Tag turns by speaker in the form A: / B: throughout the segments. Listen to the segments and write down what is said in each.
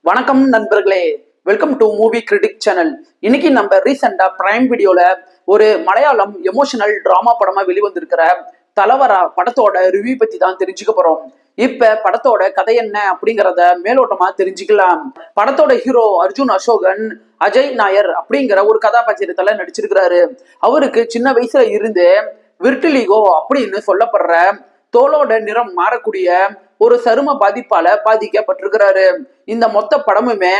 A: வணக்கம் நண்பர்களே, welcome to movie critic channel. இன்னைக்கு நம்ம ரீசெண்டா பிரைம் வீடியோல ஒரு மலையாளம் எமோஷனல் டிராமா படமா வெளிவந்திருக்கிற தலவரா படத்தோட ரிவ்யூ பத்தி தான் தெரிஞ்சுக்க போறோம். இப்ப படத்தோட கதை என்ன அப்படிங்கறத மேலோட்டமா தெரிஞ்சுக்கலாம். படத்தோட ஹீரோ அர்ஜுன் அசோகன் அஜய் நாயர் அப்படிங்கிற ஒரு கதாபாத்திரத்துல நடிச்சிருக்கிறாரு. அவருக்கு சின்ன வயசுல இருந்து விர்டிலிகோ அப்படின்னு சொல்லப்படுற தோலோட நிறம் மாறக்கூடிய ஒரு சரும பாதிப்பால பாதிக்கப்பட்டிருக்கிறாரு. இந்த மொத்த படமுமே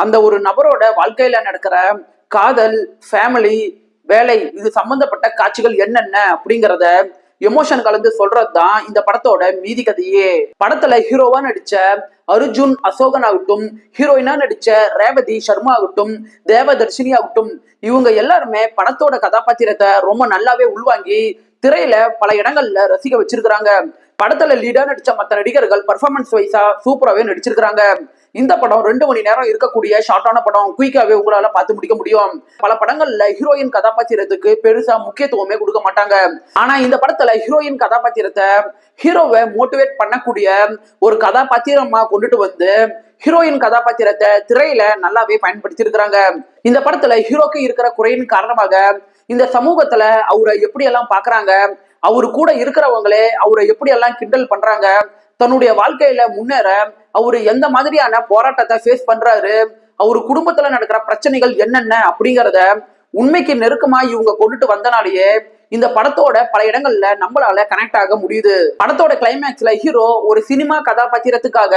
A: அந்த ஒரு நபரோட வாழ்க்கையில நடக்கிற காதல், ஃபேமிலி, வேலை இது சம்பந்தப்பட்ட காட்சிகள் என்னென்ன அப்படிங்கிறத எமோஷன் கலந்து சொல்றதுதான் இந்த படத்தோட மீதி கதையே. படத்துல ஹீரோவா நடிச்ச அர்ஜுன் அசோகன் ஆகட்டும், ஹீரோயினா நடிச்ச ரேவதி சர்மா ஆகட்டும், தேவதர்ஷினி ஆகட்டும், இவங்க எல்லாருமே படத்தோட கதாபாத்திரத்தை ரொம்ப நல்லாவே உள்வாங்கி திரையில பல இடங்கள்ல ரசிக்க வச்சிருக்கிறாங்க. படத்துல லீடா நடிச்ச மற்ற நடிகர்கள் பர்ஃபார்மன்ஸ் வைஸா சூப்பராகவே நடிச்சிருக்கிறாங்க. இந்த படம் 2 மணி நேரம் இருக்கக்கூடிய ஷார்ட்டான படம். குயிக்காவே உங்களால பார்த்து முடிக்க முடியும். பல படங்கள்ல ஹீரோயின் கதாபாத்திரத்துக்கு பெருசா முக்கியத்துவமே கொடுக்க மாட்டாங்க. ஆனா இந்த படத்துல ஹீரோயின் கதாபாத்திரத்தை ஹீரோவை மோட்டிவேட் பண்ணக்கூடிய ஒரு கதாபாத்திரமா கொண்டுட்டு வந்து ஹீரோயின் கதாபாத்திரத்தை திரையில நல்லாவே பயன்படுத்தி இருக்கிறாங்க. இந்த படத்துல ஹீரோக்கு இருக்கிற குறையின் காரணமாக இந்த சமூகத்துல அவரை எப்படி எல்லாம் பாக்குறாங்க, அவரு கூட இருக்கிறவங்களே அவரை எப்படி எல்லாம் கிண்டல் பண்றாங்க, தன்னுடைய வாழ்க்கையில முன்னேற அவரு எந்த மாதிரியான போராட்டத்தை ஃபேஸ் பண்றாரு, அவரு குடும்பத்துல நடக்கிற பிரச்சனைகள் என்னென்ன அப்படிங்கிறத உண்மைக்கு நெருக்கமா இவங்க கொண்டுட்டு வந்தனாலேயே இந்த படத்தோட பல இடங்கள்ல நம்மளால கனெக்ட் ஆக முடியுது. படத்தோட கிளைமேக்ஸ்ல ஹீரோ ஒரு சினிமா கதாபாத்திரத்துக்காக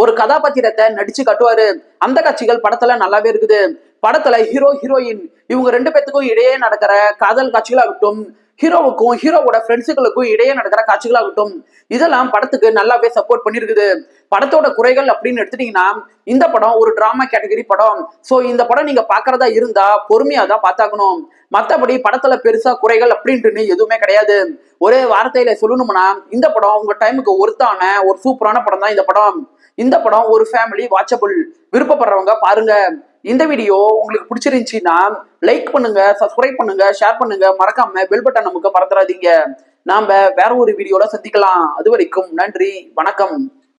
A: ஒரு கதாபாத்திரத்தை நடிச்சு காட்டுவாரு. அந்த காட்சிகள் படத்துல நல்லாவே இருக்குது. படத்துல ஹீரோ ஹீரோயின் இவங்க 2 பேத்துக்கும் இடையே நடக்கிற காதல் காட்சிகளாகட்டும், ஹீரோவுக்கும் ஹீரோவோட ஃப்ரெண்ட்ஸுகளுக்கும் இடையே நடக்கிற காட்சிகளாகட்டும், இதெல்லாம் படத்துக்கு நல்லாவே சப்போர்ட் பண்ணிருக்குது. படத்தோட குறைகள் அப்படின்னு எடுத்துட்டீங்கன்னா இந்த படம் ஒரு டிராமா கேட்டகரி படம். சோ இந்த படம் நீங்க பாக்குறதா இருந்தா பொறுமையா தான் பார்த்தாகணும். மத்தபடி படத்துல பெருசா குறைகள் அப்படின்ட்டு எதுவுமே கிடையாது. ஒரே வார்த்தையில சொல்லணும்னா இந்த படம் உங்க டைமுக்கு ஒருத்தான ஒரு சூப்பரான படம் தான் இந்த படம். இந்த படம் ஒரு ஃபேமிலி வாட்சபிள். விருப்பப்படுறவங்க பாருங்க. இந்த வீடியோ உங்களுக்கு பிடிச்சிருந்துச்சுன்னா லைக் பண்ணுங்க, சப்ஸ்கிரைப் பண்ணுங்க, ஷேர் பண்ணுங்க, மறக்காம பெல் பட்டன் நமக்கு மறந்துடாதீங்க. நாம வேற ஒரு வீடியோல சந்திக்கலாம். அது வரைக்கும் நன்றி, வணக்கம்.